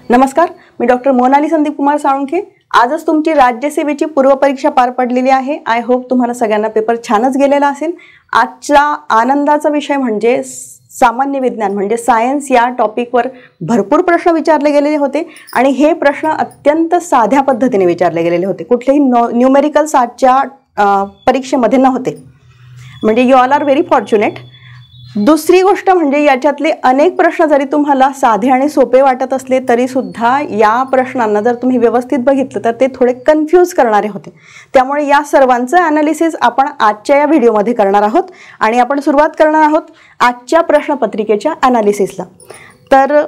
नमस्कार, मी डॉक्टर मोनाली संदीप कुमार साळुंखे। आजच तुमची राज्यसेवेची पूर्वपरीक्षा पार पडलेली आहे। आय होप तुम्हाला सगळ्यांना पेपर छानच गेलेला असेल। आजचा आनंदाचा विषय म्हणजे सामान्य विज्ञान म्हणजे सायन्स या टॉपिकवर भरपूर प्रश्न विचारले गेलेले होते आणि हे प्रश्न अत्यंत साध्या पद्धतीने विचारले गेलेले होते। कुठलेही न्यूमेरिकल्स आजच्या परीक्षेमध्ये नव्हते, म्हणजे you all are very fortunate. दुसरी गोष्ट म्हणजे याच्यातले अनेक प्रश्न जरी तुम्हाला साधे आणि सोपे वाटत असले तरी सुद्धा या प्रश्नांना जर तुम्ही व्यवस्थित बघितलं तर ते थोडे कन्फ्यूज करणारे होते। त्यामुळे या सर्वांचं ॲनालिसिस आपण आजच्या या व्हिडिओमध्ये करणार आहोत आणि आपण सुरुवात करणार आहोत आजच्या प्रश्नपत्रिकेच्या ॲनालिसिसला। तर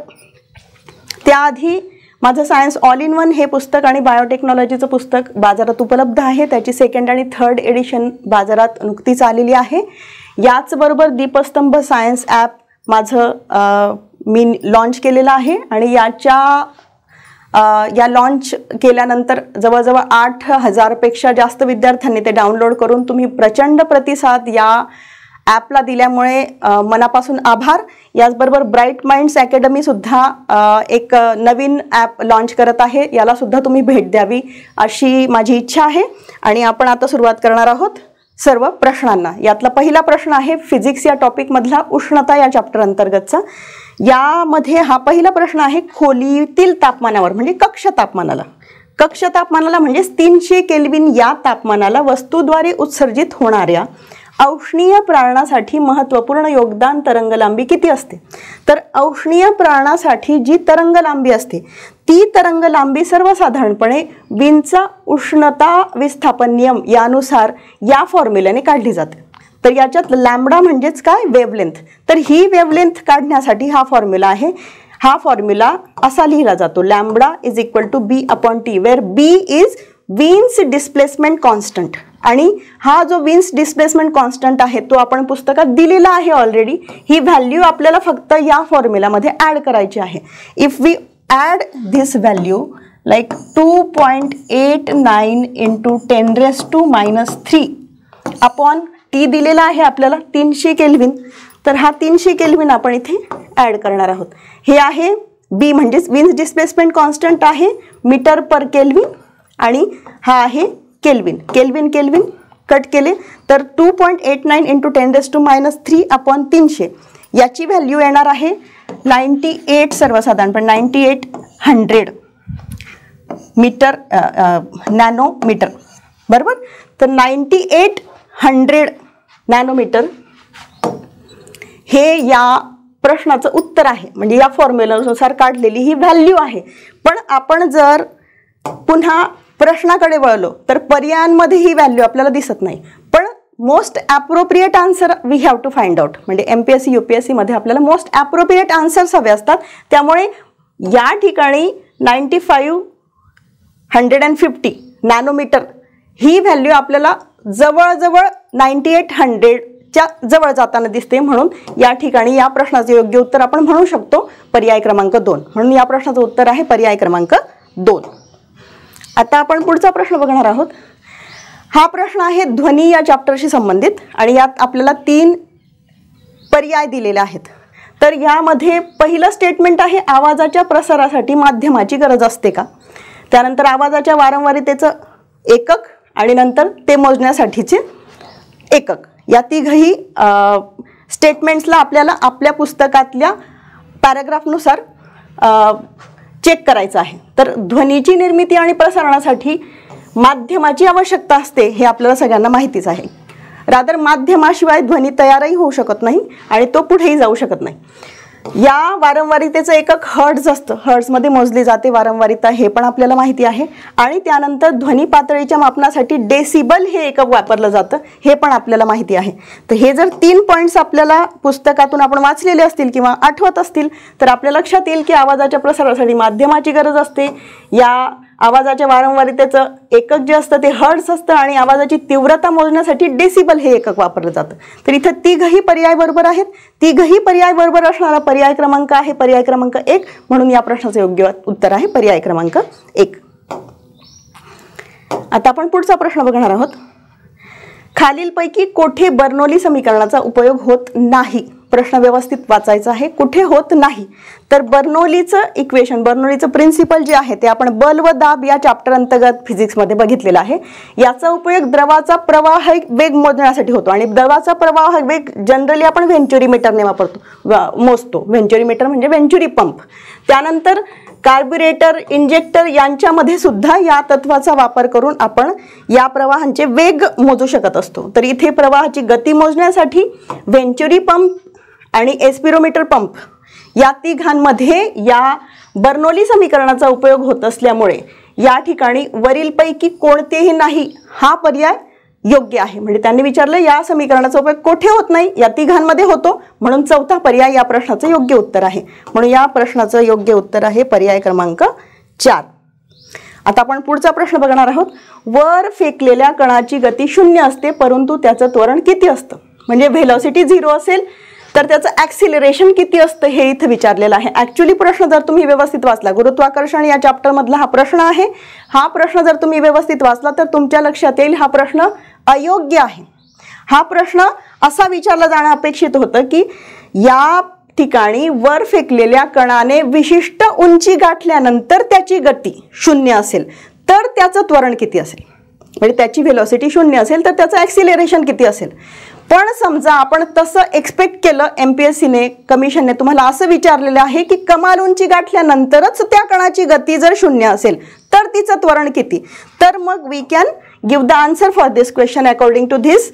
त्याआधी माझं सायन्स ऑल इन वन हे पुस्तक आणि बायोटेक्नॉलॉजीचं पुस्तक बाजारात उपलब्ध आहे। त्याची सेकंड आणि थर्ड एडिशन बाजारात नुकतीच आलेली आहे। याचबरोबर दीपस्तंभ सायन्स ॲप माझं मी लॉन्च केलेलं आहे आणि या लॉन्च केल्यानंतर जवळजवळ 8,000 पेक्षा जास्त विद्यार्थ्यांनी ते डाउनलोड करून तुम्ही प्रचंड प्रतिसाद या ॲपला दिल्यामुळे मनापासून आभार। याचबरोबर ब्राईट माइंड्स अकॅडमी सुद्धा एक नवीन ॲप लॉन्च करत आहे, याला सुद्धा तुम्ही भेट द्यावी अशी माझी इच्छा आहे। आणि आपण आता सुरुवात करणार आहोत सर्व प्रश्नांना। यातला पहिला प्रश्न आहे फिजिक्स या टॉपिकमधला उष्णता या चॅप्टर अंतर्गतचा। यामध्ये हा पहिला प्रश्न आहे खोलीतील तापमानावर म्हणजे कक्ष तापमानाला म्हणजे 300 केल्विन या तापमानाला वस्तूद्वारे उत्सर्जित होणाऱ्या औष्णीय प्रारणासाठी महत्त्वपूर्ण योगदान तरंगलांबी किती असते। तर औष्णीय प्रारणासाठी जी तरंगलांबी असते ती तरंगलांबी सर्वसाधारणपणे विनचा उष्णता विस्थापन नियम यानुसार या फॉर्म्युल्याने काढली जाते। तर याच्यात लॅम्बडा म्हणजेच काय, वेवलेंथ। तर ही वेवलेंथ काढण्यासाठी हा फॉर्म्युला आहे। हा फॉर्म्युला असा लिहिला जातो, lambda is equal to B upon T, where B is Wien's displacement constant. आणि हा जो विन्स डिस्प्लेसमेंट कॉन्स्टंट आहे तो आपण पुस्तकात दिलेला आहे ऑलरेडी। ही व्हॅल्यू आपल्याला फक्त या फॉर्म्युलामध्ये ॲड करायची आहे। If we add this value like 2.89 into 10⁻³ upon T दिलेला आहे आपल्याला 300 केल्विन। तर हा 300 केल्विन आपण इथे ॲड करणार आहोत। हे आहे बी म्हणजेच विन्स डिस्प्लेसमेंट कॉन्स्टंट आहे मीटर पर केल्विन आणि हा आहे केल्विन। केल्विन कट केले तर 2.89 इंटू 10⁻³ अपॉन 300 याची व्हॅल्यू येणार आहे 98 सर्वसाधारणपणे 9800 मीटर नॅनोमीटर, बरोबर। तर 9800 नॅनोमीटर हे या प्रश्नाचं उत्तर आहे, म्हणजे या फॉर्म्युलानुसार काढलेली ही व्हॅल्यू आहे। पण आपण जर पुन्हा प्रश्नाकडे वळलो तर पर्यायांमध्ये ही व्हॅल्यू आपल्याला दिसत नाही। पण most appropriate answer we have to find out, म्हणजे MPSC UPSC मध्ये आपल्याला मोस्ट ॲप्रोप्रिएट आन्सर्स हवे असतात। त्यामुळे या ठिकाणी 9550 नॅनोमीटर ही व्हॅल्यू आपल्याला जवळजवळ 9800च्या जवळ जाताना दिसते। म्हणून या ठिकाणी या प्रश्नाचे योग्य उत्तर आपण म्हणू शकतो पर्याय क्रमांक 2। म्हणून या प्रश्नाचं उत्तर आहे पर्याय क्रमांक 2। आता आपण पुढचा प्रश्न बघणार आहोत। हा प्रश्न आहे ध्वनी या चॅप्टरशी संबंधित आणि यात आपल्याला 3 पर्याय दिलेले आहेत। तर यामध्ये पहिलं स्टेटमेंट आहे आवाजाच्या प्रसारासाठी माध्यमाची गरज असते का। त्यानंतर आवाजाच्या वारंवारितेचं एकक आणि नंतर ते मोजण्यासाठीचे एकक। या तिघही स्टेटमेंट्सला आपल्याला आपल्या पुस्तकातल्या पॅराग्राफनुसार चेक करायचं आहे। तर ध्वनीची निर्मिती आणि प्रसारणासाठी माध्यमाची आवश्यकता असते हे आपल्याला सगळ्यांना माहितीच आहे। रादर माध्यमाशिवाय ध्वनी तयारही होऊ शकत नाही आणि तो पुढेही जाऊ शकत नाही। या वारंवारितेचं एकक हर्ट्झ असतं, हर्ट्झमध्ये मोजली जाते वारंवारिता, हे पण आपल्याला माहिती आहे। आणि त्यानंतर ध्वनी पातळीच्या मापनासाठी डेसिबल हे एकक वापरलं जातं, हे पण आपल्याला माहिती आहे। तर हे जर 3 पॉईंट्स आपल्याला पुस्तकातून आपण वाचलेले असतील किंवा आठवत असतील तर आपल्या लक्षात येईल की आवाजाच्या प्रसारासाठी माध्यमाची गरज असते। या आवाजाच्या वारंवारितेचं एकक जे असतं ते हर्ट्झ असतं आणि आवाजाची तीव्रता मोजण्यासाठी डेसिबल हे एकक वापरलं जातं। तर इथे तिघही पर्याय बरोबर आहेत। तिघही पर्याय बरोबर असणारा पर्याय क्रमांक आहे पर्याय क्रमांक 1। म्हणून या प्रश्नाचं योग्य उत्तर आहे पर्याय क्रमांक 1। आता आपण पुढचा प्रश्न बघणार आहोत। खालीलपैकी कोठे बर्नौली समीकरणाचा उपयोग होत नाही। प्रश्न व्यवस्थित वाचायचा आहे. कुठे होत नाही तर बर्नौलीचं इक्वेशन, बर्नौलीचं प्रिन्सिपल जे आहे ते आपण बल व दाब या चॅप्टर अंतर्गत फिजिक्समध्ये बघितलेला आहे. याचा उपयोग द्रवाचा प्रवाह वेग मोजण्यासाठी होतो आणि द्रवाचा प्रवाह वेग जनरली आपण व्हेंच्युरीमीटरने वापरतो, मोजतो. व्हेंच्युरीमीटर म्हणजे व्हेंच्युरी पंप. त्यानंतर कार्ब्युरेटर, इंजेक्टर यांच्यामध्ये सुद्धा या तत्वाचा वापर करून आपण या प्रवाहांचे वेग मोजू शकत असतो. तर इथे प्रवाहाची गती मोजण्यासाठी व्हेंच्युरी पंप आणि एस्पिरोमीटर पंप या तिघांमध्ये या बर्नौली समीकरणाचा उपयोग होत असल्यामुळे या ठिकाणी वरीलपैकी कोणतेही नाही हा पर्याय योग्य आहे. म्हणजे त्यांनी विचारलं या समीकरणाचा उपयोग कोठे होत नाही, या तिघांमध्ये होतो, म्हणून चौथा पर्याय या प्रश्नाचं योग्य उत्तर आहे. म्हणून या प्रश्नाचं योग्य उत्तर आहे पर्याय क्रमांक 4. आता आपण पुढचा प्रश्न बघणार आहोत. वर फेकलेल्या कणाची गती 0 असते परंतु त्याचं त्वरण किती असतं? म्हणजे व्हेलॉसिटी 0 असेल तर त्याचं ॲक्सिलरेशन किती असतं हे इथं विचारलेलं आहे. ॲक्च्युली प्रश्न जर तुम्ही व्यवस्थित वाचला, गुरुत्वाकर्षण या चॅप्टरमधला हा प्रश्न आहे. हा प्रश्न जर तुम्ही व्यवस्थित वाचला तर तुमच्या लक्षात येईल हा प्रश्न अयोग्य आहे. हा प्रश्न असा विचारला जाणं अपेक्षित होतं की या ठिकाणी वर फेकलेल्या कणाने विशिष्ट उंची गाठल्यानंतर त्याची गती 0 असेल तर त्याचं त्वरण किती असेल, म्हणजे त्याची व्हेलॉसिटी 0 असेल तर त्याचं ॲक्सिलरेशन किती असेल. पण समजा आपण तसं एक्सपेक्ट केलं, MPSCने, कमिशनने तुम्हाला असं विचारलेलं आहे की कमाल उंची गाठल्यानंतरच त्या कणाची गती जर 0 असेल तर तिचं त्वरण किती, तर मग we can give the answer for this question according to this.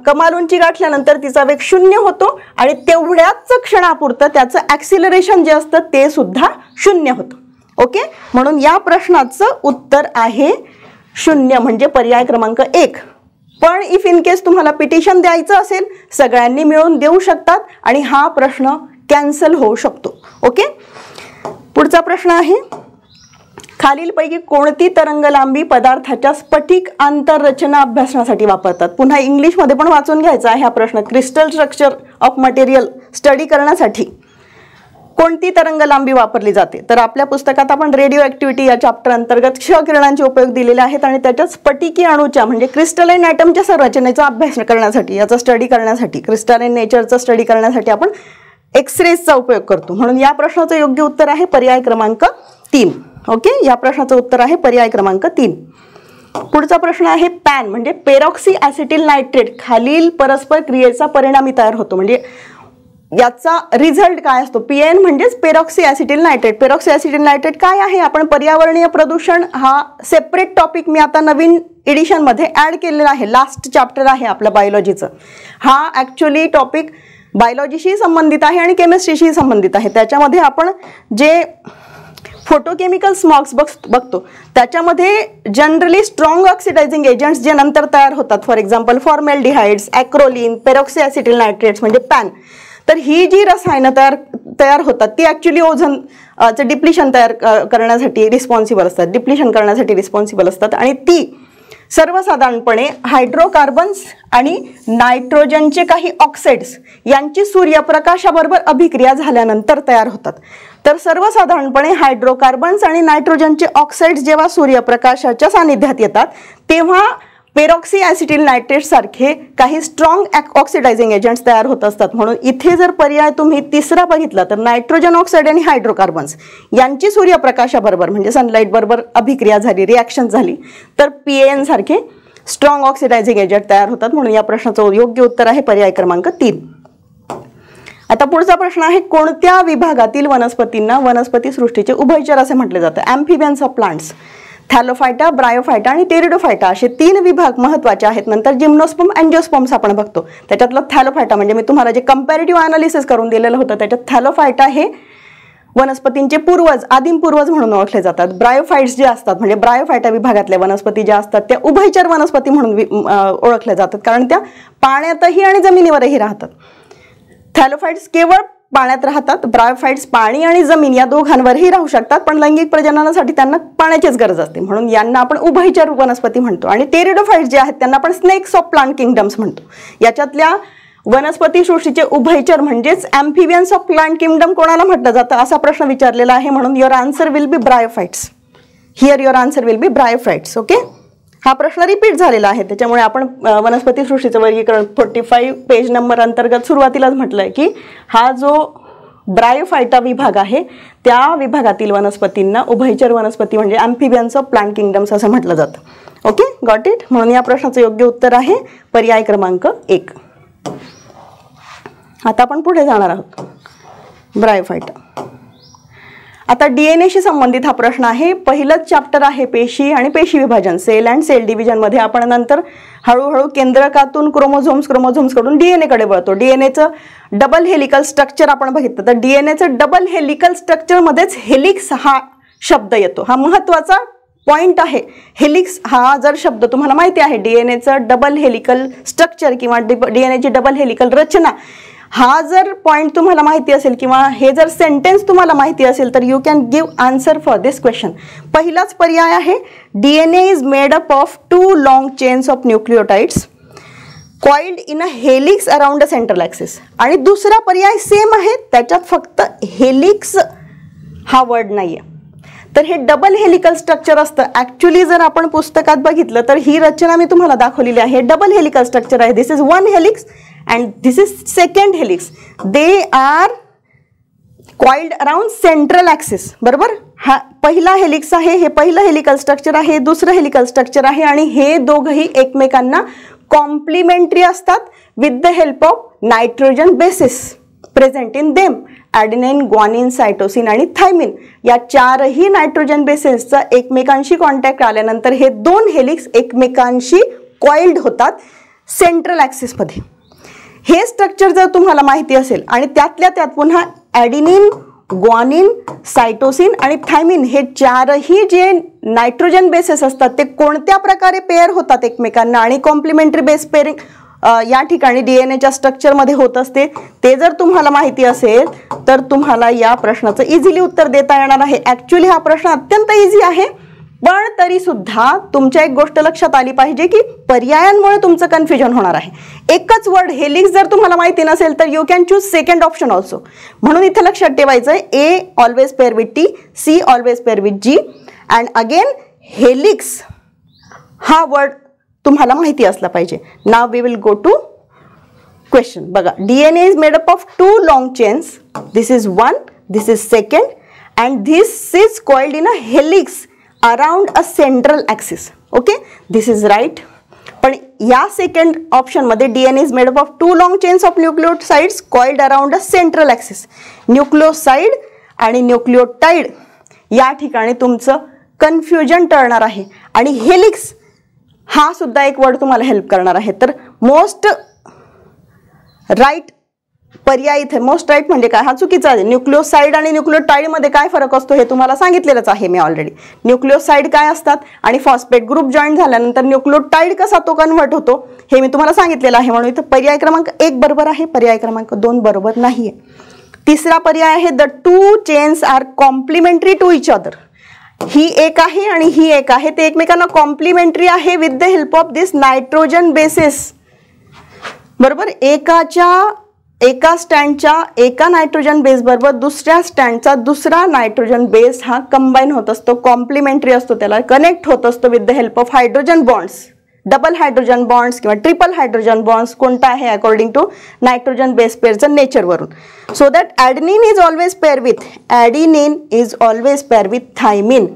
कमाल उंची गाठल्यानंतर तिचा वेग 0 होतो आणि तेवढ्याच क्षणापुरतं त्याचं ॲक्सिलरेशन जे असतं ते सुद्धा 0 होतं. ओके, म्हणून या प्रश्नाचं उत्तर आहे 0 म्हणजे पर्याय क्रमांक 1. पण इफ इन केस तुम्हाला पिटिशन द्यायचं असेल सगळ्यांनी मिळून देऊ शकतात आणि हा प्रश्न कॅन्सल होऊ शकतो. ओके, पुढचा प्रश्न आहे. खालीलपैकी कोणती तरंग लांबी पदार्थाच्या स्फटिक आंतररचना अभ्यासण्यासाठी वापरतात? पुन्हा इंग्लिशमध्ये पण वाचून घ्यायचा आहे हा प्रश्न. Crystal structure of material study करण्यासाठी कोणती तरंग लांबी वापरली जाते? तर आपल्या पुस्तकात आपण रेडिओ ॲक्टिव्हिटी या चॅप्टर अंतर्गत क्ष किरणांचे उपयोग दिलेले आहेत आणि त्याच्यात स्फटिकी अणूच्या म्हणजे क्रिस्टलाइन ॲटमच्या संरचनेचा अभ्यास करण्यासाठी, याचा स्टडी करण्यासाठी, क्रिस्टलाइन नेचरचा स्टडी करण्यासाठी आपण एक्सरेजचा उपयोग करतो. म्हणून या प्रश्नाचं योग्य उत्तर आहे पर्याय क्रमांक 3. ओके, या प्रश्नाचं उत्तर आहे पर्याय क्रमांक 3. पुढचा प्रश्न आहे. पॅन म्हणजे पेरॉक्सी ॲसिटिल नायट्रेट खालील परस्पर क्रियेचा परिणामी तयार होतो. म्हणजे याचा रिझल्ट काय असतो? PN म्हणजेच पेरॉक्सी ॲसिटिल नायट्रेट. पेरॉक्सी ॲसिटिल नायट्रेट काय आहे? आपण पर्यावरणीय प्रदूषण हा सेपरेट टॉपिक मी आता नवीन एडिशनमध्ये ॲड केलेला आहे. लास्ट चॅप्टर आहे आपलं बायोलॉजीचं. हा ॲक्च्युली टॉपिक बायोलॉजीशी संबंधित आहे आणि केमिस्ट्रीशी संबंधित आहे. त्याच्यामध्ये आपण जे फोटोकेमिकल स्मॉग्स बघतो त्याच्यामध्ये जनरली स्ट्रॉंग ऑक्सिडायझिंग एजंट्स जे नंतर तयार होतात, फॉर एक्झाम्पल फॉर्मेल्डिहाइड्स, ॲक्रोलिन, पेरॉक्सी ॲसिटिल नायट्रेट्स म्हणजे पॅन. तर ही जी रसायनं तयार होतात ती ॲक्च्युली ओझोनचं डिप्लिशन करण्यासाठी रिस्पॉन्सिबल असतात, डिप्लिशन करण्यासाठी रिस्पॉन्सिबल असतात आणि ती सर्वसाधारणपणे हायड्रोकार्बन्स आणि नायट्रोजनचे काही ऑक्साइड्स यांची सूर्यप्रकाशाबरोबर अभिक्रिया झाल्यानंतर तयार होतात. तर सर्वसाधारणपणे हायड्रोकार्बन्स आणि नायट्रोजनचे ऑक्साइड्स जेव्हा सूर्यप्रकाशाच्या सानिध्यात येतात तेव्हा पेरॉक्सी ॲसिटिल नायट्रेट सारखे काही स्ट्रॉंग ऑक्सिडायझिंग एजंट्स तयार होत असतात. म्हणून इथे जर पर्याय तुम्ही तिसरा बघितला तर नायट्रोजन ऑक्साईड आणि हायड्रोकार्बन्स यांची सूर्यप्रकाशाबरोबर म्हणजे सनलाईट बरोबर अभिक्रिया झाली, रिॲक्शन झाली तर PAN सारखे स्ट्रॉंग ऑक्सिडायझिंग एजंट तयार होतात. म्हणून या प्रश्नाचं योग्य उत्तर आहे पर्याय क्रमांक 3. आता पुढचा प्रश्न आहे. कोणत्या विभागातील वनस्पतींना वनस्पती सृष्टीचे उभयचर असे म्हटले जाते? Amphibians of plants. Thallophyta, Bryophyta आणि टेरिडोफायटा असे 3 विभाग महत्त्वाचे आहेत. नंतर जिम्नोस्पर्म, अँजिओस्पर्म्स आपण बघतो. त्याच्यातलं थॅलोफायटा म्हणजे मी तुम्हाला जे कंपॅरेटिव्ह अनालिसिस करून दिलेलं होतं त्याच्यात थॅलोफायटा हे वनस्पतींचे पूर्वज, आदिम पूर्वज म्हणून ओळखले जातात. ब्रायोफाइट्स जे असतात म्हणजे ब्रायोफायटा विभागातल्या वनस्पती ज्या असतात त्या उभयचर वनस्पती म्हणून ओळखल्या जातात कारण त्या पाण्यातही आणि जमिनीवरही राहतात. थॅलोफाइट्स केवळ पाण्यात राहतात. ब्रायोफाइट्स पाणी आणि जमीन या दोघांवरही राहू शकतात पण लैंगिक प्रजननासाठी त्यांना पाण्याचीच गरज असते म्हणून यांना आपण उभयचर वनस्पती म्हणतो. आणि टेरिडोफाइट्स जे आहेत त्यांना आपण स्नेक्स ऑफ प्लांट किंगडम्स म्हणतो. याच्यातल्या वनस्पती सृष्टीचे उभयचर म्हणजेच ॲम्फिबियन्स ऑफ प्लांट किंगडम कोणाला म्हटलं जातं असा प्रश्न विचारलेला आहे. म्हणून your answer will be bryophytes. Here your answer will be bryophytes. Okay, हा प्रश्न रिपीट झालेला आहे, त्याच्यामुळे आपण वनस्पती सृष्टीचं वर्गीकरण 45 पेज नंबर अंतर्गत सुरुवातीलाच म्हटलंय की हा जो ब्रायोफायटा विभाग आहे त्या विभागातील वनस्पतींना उभयचर वनस्पती म्हणजे ॲम्फिबियन्स ऑफ प्लांट किंगडम्स असं म्हटलं जातं. Okay, got it. म्हणून या प्रश्नाचं योग्य उत्तर आहे पर्याय क्रमांक 1. आता आपण पुढे जाणार आहोत. ब्रायोफायटा. आता DNA संबंधित हा प्रश्न आहे. पहिलंच चॅप्टर आहे पेशी आणि पेशी विभाजन, सेल अँड सेल डिव्हिजन मध्ये आपण नंतर हळूहळू केंद्रकातून क्रोमोझोम्सकडून DNA कडे वळतो. DNAचं डबल हेलिकल स्ट्रक्चर आपण बघितलं तर DNAचं डबल हेलिकल स्ट्रक्चर मध्येच हेलिक्स हा शब्द येतो. हा महत्त्वाचा पॉइंट आहे. हेलिक्स हा जर शब्द तुम्हाला माहिती आहे, DNAचं डबल हेलिकल स्ट्रक्चर किंवा DNAची डबल हेलिकल रचना, हा जर पॉइंट तुम्हाला माहिती असेल किंवा हे जर सेंटेन्स तुम्हाला माहिती असेल तर you can give answer for this question. पहिलाच पर्याय आहे DNA is made up of 2 long chains of nucleotides coiled in a helix around a central axis. आणि दुसरा पर्याय सेम आहे, त्याच्यात फक्त हेलिक्स हा वर्ड नाही आहे. तर हे डबल हेलिकल स्ट्रक्चर असतं. ॲक्च्युली जर आपण पुस्तकात बघितलं तर ही रचना मी तुम्हाला दाखवलेली आहे. डबल हेलिकल स्ट्रक्चर आहे. This is 1 helix and this is second helix. They are coiled around central axis. बरोबर. हा पहिला हेलिक्स आहे, हे पहिलं हेलिकल स्ट्रक्चर आहे, दुसरं हेलिकल स्ट्रक्चर आहे आणि हे दोघंही एकमेकांना कॉम्प्लिमेंटरी असतात with the help of nitrogen bases present in them. Adenine, guanine, cytosine आणि थायमिन या 4ही नायट्रोजन बेसिसचा एकमेकांशी कॉन्टॅक्ट आल्यानंतर हे 2 हेलिक्स एकमेकांशी कॉइल्ड होतात सेंट्रल ॲक्सिसमध्ये. हे स्ट्रक्चर जर तुम्हाला माहिती असेल आणि त्यातल्या त्यात पुन्हा ॲडेनिन, ग्वानिन, सायटोसिन आणि थायमिन हे 4ही जे नायट्रोजन बेसेस असतात ते कोणत्या प्रकारे पेअर होतात एकमेकांना आणि कॉम्प्लिमेंटरी बेस पेअरिंग या ठिकाणी DNAच्या स्ट्रक्चरमध्ये होत असते, ते जर तुम्हाला माहिती असेल तर तुम्हाला या प्रश्नाचं इझिली उत्तर देता येणार आहे. ॲक्च्युली हा प्रश्न अत्यंत इझी आहे, पण तरी सुद्धा तुमच्या एक गोष्ट लक्षात आली पाहिजे की पर्यायांमुळे तुमचं कन्फ्युजन होणार आहे. एकच वर्ड हेलिक्स जर तुम्हाला माहिती नसेल तर you can choose second option also. म्हणून इथे लक्षात ठेवायचं आहे A always pair with T, C always pair with G and again helix हा वर्ड तुम्हाला माहिती असला पाहिजे. नाव we will go to question. बघा, DNA is made up of 2 long chains. This is 1, this is second and this is coiled in a helix around a central axis. Okay, this is right. पण या second ऑप्शनमध्ये DNA is made up of 2 long chains of nucleosides coiled around a central axis. Nucleoside आणि nucleotide या ठिकाणी तुमचं confusion टळणार आहे. आणि helix हा सुद्धा एक वर्ड तुम्हाला हेल्प करणार आहे. तर मोस्ट राईट पर्याय इथे, मोस्ट राईट म्हणजे काय, हा चुकीचा आहे. न्यूक्लियोसाइड आणि न्यूक्लियोटाइडमध्ये काय फरक असतो हे तुम्हाला सांगितलेलंच आहे मी ऑलरेडी. न्यूक्लियोसाइड काय असतात आणि फॉस्फेट ग्रुप जॉईन झाल्यानंतर न्यूक्लियोटाइड कसा तो कन्व्हर्ट होतो हे मी तुम्हाला सांगितलेलं आहे. म्हणून इथं पर्याय क्रमांक 1 बरोबर आहे, पर्याय क्रमांक 2 बरोबर नाही आहे. तिसरा पर्याय आहे the 2 chains are complementary to each other. ही एक आहे आणि ही एक आहे, ते एकमेकांना कॉम्प्लिमेंटरी आहे with the help of this nitrogen basis. बरोबर. एका स्टँडच्या एका नायट्रोजन बेस बरोबर दुसऱ्या स्टँडचा दुसरा नायट्रोजन बेस हा कंबाईन होत असतो, कॉम्प्लिमेंटरी असतो, त्याला कनेक्ट होत असतो with the help of hydrogen bonds. Double hydrogen bonds किंवा ट्रिपल हायड्रोजन बॉन्ड्स कोणता आहे अकॉर्डिंग टू नायट्रोजन बेस पेअरचं नेचरवरून. So that adenine is always pair with thymine.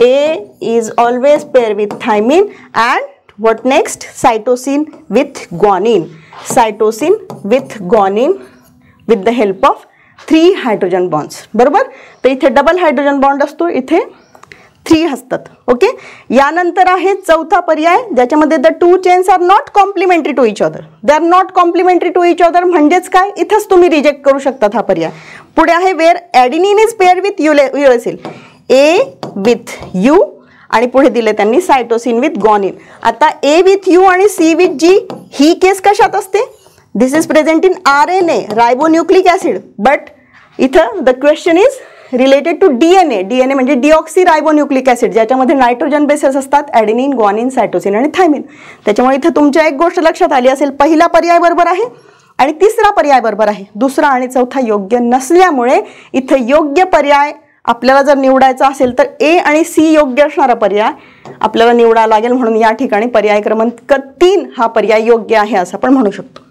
A is always pair with thymine and what next? Cytosine with guanine. Cytosine with guanine with the help of 3 hydrogen bonds. बरोबर. तर इथे double hydrogen bond असतो, इथे 3 असतात. Okay. यानंतर आहे चौथा पर्याय ज्याच्यामध्ये the 2 chains are not complementary to each other. They are not complementary to each other म्हणजेच काय, इथंच तुम्ही रिजेक्ट करू शकतात हा पर्याय. पुढे आहे where adenine is pair with uracil. A with U आणि पुढे दिले त्यांनी सायटोसिन विथ गॉनिन. आता A with U आणि C with G ही केस कशात असते? This is present in RNA ribonucleic acid. But इथं the question is related to DNA म्हणजे डिऑक्सी रायबोन्यूक्लिक ॲसिड ज्याच्यामध्ये नायट्रोजन बेसेस असतात ॲडेनिन, ग्वानिन, सायटोसिन आणि थायमिन. त्याच्यामुळे इथे तुमच्या एक गोष्ट लक्षात आली असेल, पहिला पर्याय बरोबर आहे आणि तिसरा पर्याय बरोबर आहे, दुसरा आणि चौथा योग्य नसल्यामुळे इथे योग्य पर्याय आपल्याला जर निवडायचा असेल तर ए आणि सी योग्य असणारा पर्याय आपल्याला निवडावा लागेल, म्हणून या ठिकाणी पर्याय क्रमांक 3 हा पर्याय योग्य आहे असं आपण म्हणू शकतो.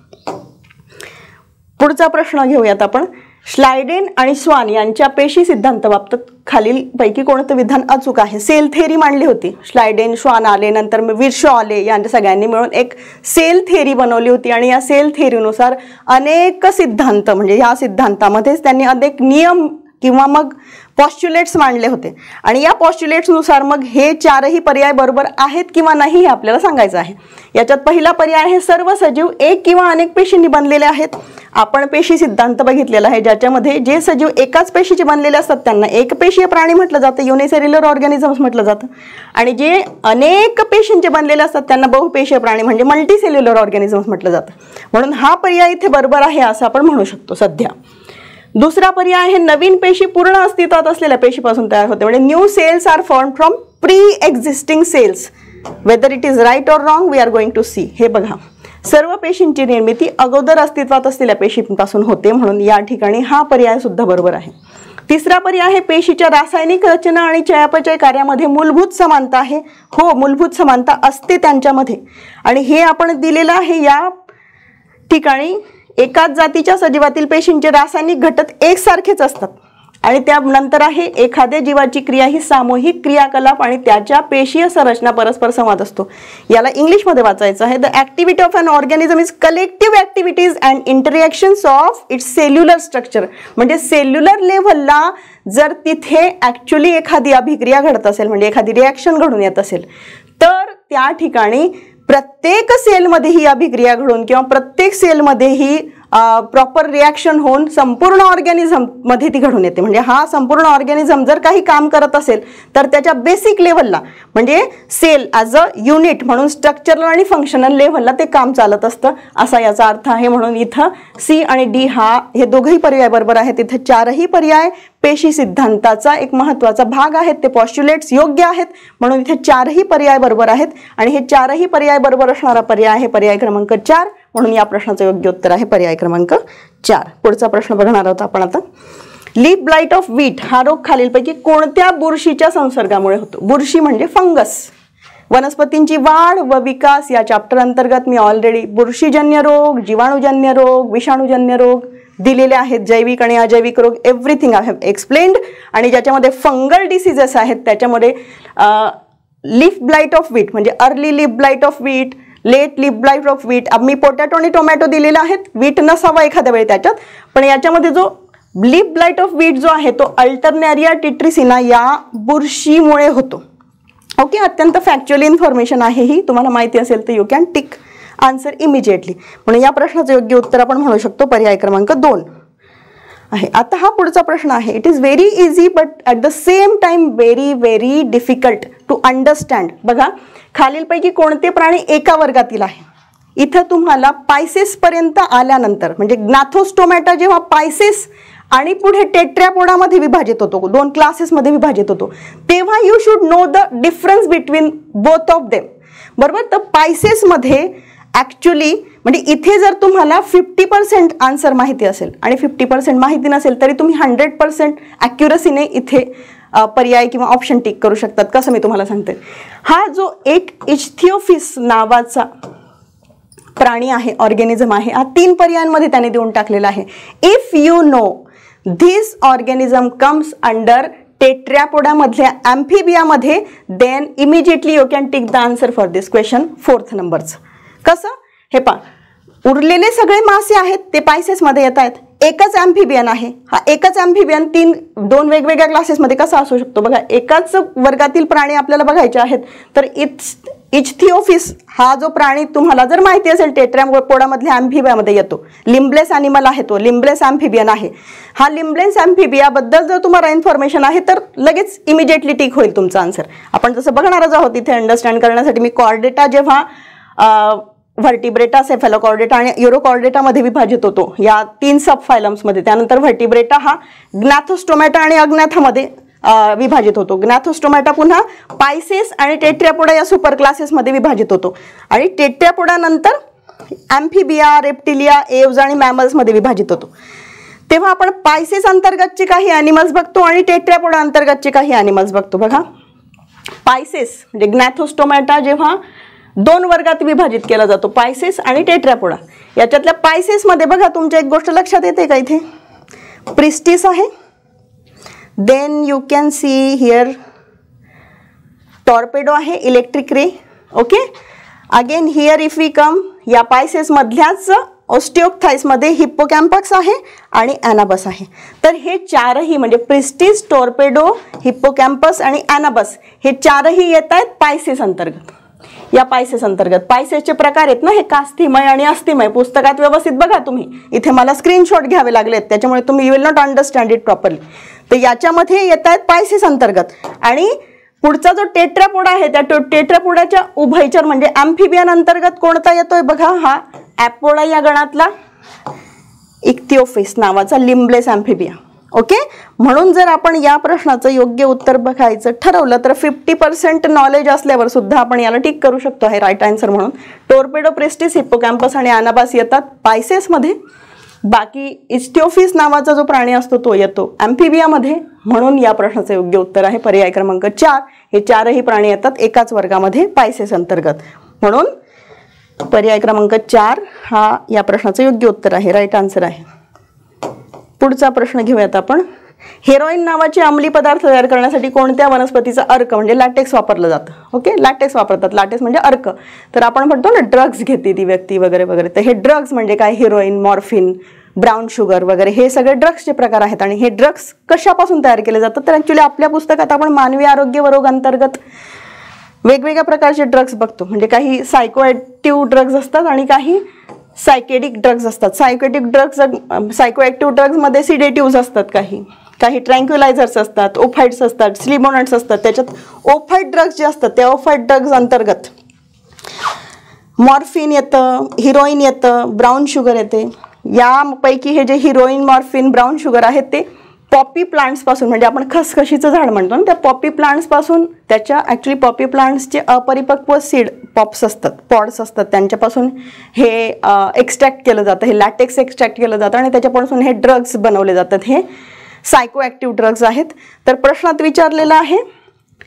पुढचा प्रश्न घेऊयात आपण. श्लायडेन आणि स्वान यांच्या पेशी सिद्धांत बाबतीत खालील पैकी कोणतं विधान अचूक आहे? सेल थेरी मांडली होती. श्लायडेन, स्वान आले, नंतर विर्शॉ आले, यांच्या सगळ्यांनी मिळून एक सेल थेरी बनवली होती आणि या सेल थेरीनुसार अनेक सिद्धांत, म्हणजे या सिद्धांतामध्येच त्यांनी अनेक नियम किंवा मग पॉस्च्युलेट्स मांडले होते आणि या पॉस्च्युलेट्सनुसार मग हे 4ही पर्याय बरोबर आहेत किंवा नाही हे आपल्याला सांगायचं आहे. याच्यात पहिला पर्याय आहे सर्व सजीव एक किंवा अनेक पेशींनी बनलेले आहेत. आपण पेशी सिद्धांत बघितलेला आहे, ज्याच्यामध्ये जे सजीव एकाच पेशीचे बनलेले असतात त्यांना एकपेशीय प्राणी म्हटलं जातं, युनिसेल्युलर ऑर्गॅनिझम्स म्हटलं जातं, आणि जे अनेक पेशींचे बनलेले असतात त्यांना बहुपेशीय प्राणी म्हणजे मल्टीसेल्युलर ऑर्गॅनिझम्स म्हटलं जातं. म्हणून हा पर्याय इथे बरोबर आहे असं आपण म्हणू शकतो सध्या. दुसरा पर्याय आहे नवीन पेशी पूर्ण अस्तित्वात असलेल्या पेशीपासून तयार होते, म्हणजे new cells are form from pre existing cells. Whether it is right or wrong we are going to see. हे बघा, सर्व पेशींची निर्मिती अगोदर अस्तित्वात असलेल्या पेशींपासून होते, म्हणून या ठिकाणी हा पर्याय सुद्धा बरोबर आहे. तिसरा पर्याय आहे पेशीच्या रासायनिक रचना आणि चयापचय कार्यामध्ये मूलभूत समानता आहे. हो, मूलभूत समानता असते त्यांच्यामध्ये, आणि हे आपण दिलेलं आहे. या ठिकाणी एकाच जातीच्या सजीवातील पेशींचे रासायनिक घटक एकसारखेच असतात आणि त्यानंतर आहे एखाद्या जीवाची क्रिया ही सामूहिक क्रियाकलाप आणि त्याच्या पेशीय संरचना परस्पर संवाद असतो. याला इंग्लिशमध्ये वाचायचं आहे. The activity of an organism is collective activities and interactions of its cellular structure. म्हणजे सेल्युलर लेव्हलला जर तिथे ॲक्च्युली एखादी अभिक्रिया घडत असेल, म्हणजे एखादी रिॲक्शन घडून येत असेल, तर त्या ठिकाणी प्रत्येक सेलमध्ये ही अभिक्रिया घडून किंवा प्रत्येक सेलमध्ये ही प्रॉपर रिॲक्शन होऊन संपूर्ण ऑर्गॅनिझममध्ये ती घडून येते. म्हणजे हा संपूर्ण ऑर्गॅनिझम जर काही काम करत असेल तर त्याच्या बेसिक लेव्हलला, म्हणजे सेल ॲज अ युनिट म्हणून स्ट्रक्चरल आणि फंक्शनल लेव्हलला ते काम चालत असतं असा याचा अर्थ आहे. म्हणून इथं सी आणि डी हे दोघंही पर्याय बरोबर आहेत. इथं 4ही पर्याय पेशी सिद्धांताचा एक महत्त्वाचा भाग आहेत, ते पॉस्च्युलेट्स योग्य आहेत, म्हणून इथे 4ही पर्याय बरोबर आहेत आणि हे 4ही पर्याय बरोबर असणारा पर्याय आहे पर्याय क्रमांक 4. म्हणून या प्रश्नाचं योग्य उत्तर आहे पर्याय क्रमांक 4. पुढचा प्रश्न बघणार आहोत आपण आता. लीफ ब्लाइट ऑफ व्हीट हा रोग खालीलपैकी कोणत्या बुरशीच्या संसर्गामुळे होतो? बुरशी म्हणजे फंगस. वनस्पतींची वाढ व विकास या चॅप्टर अंतर्गत मी ऑलरेडी बुरशीजन्य रोग, जीवाणूजन्य रोग, विषाणूजन्य रोग दिलेले आहेत, जैविक आणि अजैविक रोग, एव्हरीथिंग आय हॅव एक्सप्लेन्ड. आणि ज्याच्यामध्ये फंगल डिसीजेस आहेत त्याच्यामध्ये लीफ ब्लाइट ऑफ व्हीट म्हणजे early leaf blight of wheat, late leaf blight of wheat. मी पोटॅटो आणि टोमॅटो दिलेले आहेत, व्हीट नसावा एखाद्या वेळी त्याच्यात, पण याच्यामध्ये जो लीफ ब्लाइट ऑफ व्हीट जो आहे तो अल्टरनेरिया टिट्रिसिना या बुरशीमुळे होतो. ओके, अत्यंत फॅक्च्युअल इन्फॉर्मेशन आहे ही, तुम्हाला माहिती असेल तर you can tick answer immediately. म्हणून या प्रश्नाचं योग्य उत्तर आपण म्हणू शकतो पर्याय क्रमांक 2 आहे. आता हा पुढचा प्रश्न आहे. It is very easy but at the same time very very difficult to understand. बघा, खालीलपैकी कोणते प्राणी एका वर्गातील आहे? इथं तुम्हाला पायसेस पर्यंत आल्यानंतर म्हणजे ग्नाथोस्टोमॅटा जेव्हा पायसेस आणि पुढे टेट्रॅपोडामध्ये विभाजित होतो, 2 क्लासेसमध्ये विभाजित होतो, तेव्हा you should know the difference between both of them. बरोबर, तर पायसेसमध्ये ॲक्च्युली म्हणजे इथे जर तुम्हाला 50% आन्सर माहिती असेल आणि 50% माहिती नसेल तरी तुम्ही 100% ॲक्युरसीने इथे पर्याय किंवा ऑप्शन टिक करू शकतात. कसं मी तुम्हाला सांगते, हा जो एक इच्थिओफिस नावाचा प्राणी आहे, ऑर्गॅनिझम आहे, हा 3 पर्यायांमध्ये त्याने देऊन टाकलेला आहे. If you know this organism comes under टेट्रॅपोडामधल्या ॲम्फिबियामध्ये then immediately you can tick the answer for this question 4th नंबरचं. कसं? हे पहा, उरलेले सगळे मासे आहेत ते पायसेसमध्ये येत आहेत, एकच ॲम्फिबियन आहे. हा एकच ॲम्फिबियन 2 वेगवेगळ्या क्लासेसमध्ये कसा असू शकतो? बघा, एकाच वर्गातील प्राणी आपल्याला बघायचे आहेत तर इच्थिओफिस हा जो प्राणी तुम्हाला जर माहिती असेल टेट्रॅपोडामधल्या ॲम्फिबियामध्ये येतो, लिम्बलेस ॲनिमल आहे, तो लिम्बलेस ॲम्फिबियन आहे. हा लिम्बलेस ॲम्फिबियाबद्दल जर तुम्हाला इन्फॉर्मेशन आहे तर लगेच इमिजिएटली टिक होईल तुमचा आन्सर. आपण जसं बघणारच आहोत इथे अंडरस्टँड करण्यासाठी. मी कॉर्डेटा जेव्हा व्हर्टिब्रेटा, सेफॅलोकॉर्डेटा आणि युरोकॉर्डेटामध्ये विभाजित होतो या 3 सब फायलम्समध्ये, त्यानंतर व्हर्टिब्रेटा हा ग्नाथोस्टोमॅटा आणि अग्नाथामध्ये विभाजित होतो. ग्नाथोस्टोमॅटा पुन्हा पायसेस आणि टेट्रॅपोडा या सुपर क्लासेसमध्ये विभाजित होतो आणि टेट्रॅपोडा नंतर ॲम्फिबिया, रेप्टिलिया, एव्ज आणि मॅमल्समध्ये विभाजित होतो. तेव्हा आपण पायसेस अंतर्गतचे काही ॲनिमल्स बघतो आणि टेट्रापोडा अंतर्गतचे काही ॲनिमल्स बघतो. बघा, पायसेस म्हणजे ग्नॅथोस्टोमॅटा जेव्हा 2 वर्गात विभाजित केला जातो, पायसेस आणि टेट्रापोडा. याच्यातल्या पायसेसमध्ये बघा तुमच्या एक गोष्ट लक्षात येते का, इथे प्रिस्टिस आहे, then you can see here torpedo आहे, electric ray. Okay, again here if we come, या पायसेस मधल्याच ऑस्टिओक्थाइसमध्ये हिप्पोकॅम्पस आहे आणि ॲनाबस आहे. तर हे चारही म्हणजे प्रिस्टिस, टॉर्पेडो, हिप्पोकॅम्पस आणि ॲनाबस हे चारही येत आहेत पायसेस अंतर्गत. या पायसेस अंतर्गत पायसेसचे प्रकार आहेत ना, हे कास्थिमय आणि अस्थिमय. पुस्तकात व्यवस्थित बघा तुम्ही, इथे मला स्क्रीनशॉट घ्यावे लागलेत त्याच्यामुळे तुम्ही you will not understand it properly. तर याच्यामध्ये येत आहेत पायसेस अंतर्गत. आणि पुढचा जो टेट्रापोडा आहे त्या टेट्रापोडाच्या उभयचर म्हणजे ॲम्फिबियन अंतर्गत कोणता येतोय बघा, हा ॲपोडा या गणातला इक्थिओफिस नावाचा लिम्बलेस ॲम्फिबिया. ओके, म्हणून जर आपण या प्रश्नाचं योग्य उत्तर बघायचं ठरवलं तर 50% नॉलेज असल्यावर सुद्धा आपण याला टिक करू शकतो आहे राईट आन्सर म्हणून. टॉर्पेडो, प्रिस्टिस, हिप्पोकॅम्पस आणि ॲनाबास येतात पायसेसमध्ये. बाकी इस्टिओफिस नावाचा जो प्राणी असतो तो येतो ॲम्फिबियामध्ये. म्हणून या प्रश्नाचं योग्य उत्तर आहे पर्याय क्रमांक 4. हे चारही प्राणी येतात एकाच वर्गामध्ये पायसेस अंतर्गत. म्हणून पर्याय क्रमांक 4 हा या प्रश्नाचं योग्य उत्तर आहे, राईट आन्सर आहे. पुढचा प्रश्न घेऊयात आपण. हेरोईन नावाचे अंमली पदार्थ तयार करण्यासाठी कोणत्या वनस्पतीचा अर्क म्हणजे लॅटेक्स वापरलं जातं. ओके, लॅटेक्स वापरतात. लॅटेक्स म्हणजे अर्क. तर आपण म्हणतो ना ड्रग्ज घेते ती व्यक्ती वगैरे वगैरे, तर हे ड्रग्ज म्हणजे काय, हिरोईन, मॉर्फिन, ब्राऊन शुगर वगैरे हे सगळे ड्रग्सचे प्रकार आहेत. आणि हे ड्रग्स कशापासून तयार केले जातात तर ॲक्च्युली आपल्या पुस्तकात आपण मानवी आरोग्य व रोग अंतर्गत वेगवेगळ्या प्रकारचे ड्रग्स बघतो. म्हणजे काही सायकोॲक्टिव्ह ड्रग्ज असतात आणि काही सायकेडिक ड्रग्ज असतात. सायकोॲक्टिव्ह ड्रग्जमध्ये सिडेटिव्ज असतात, काही ट्रँक्युलायझर्स असतात, ओफाइड्स असतात, स्लिमोनट्स असतात. त्याच्यात ओफाइड ड्रग्ज जे असतात त्या ओफाइड ड्रग्ज अंतर्गत मॉर्फिन येतं, हिरोईन येतं, ब्राऊन शुगर येते. यापैकी हे जे हिरोईन, मॉर्फिन, ब्राऊन शुगर आहेत ते पॉपी प्लांट्सपासून म्हणजे आपण खसखशीचं झाड म्हणतो ना, त्या पॉपी प्लांट्सपासून त्याच्या ॲक्च्युली पॉपी प्लांट्सचे अपरिपक्व सीड पॉप्स असतात, पॉड्स असतात, त्यांच्यापासून हे एक्स्ट्रॅक्ट केलं जातं, हे लॅटेक्स एक्स्ट्रॅक्ट केलं जातं आणि त्याच्यापासून हे ड्रग्स बनवले जातात. हे सायकोॲक्टिव्ह ड्रग्ज आहेत. तर प्रश्नात विचारलेला आहे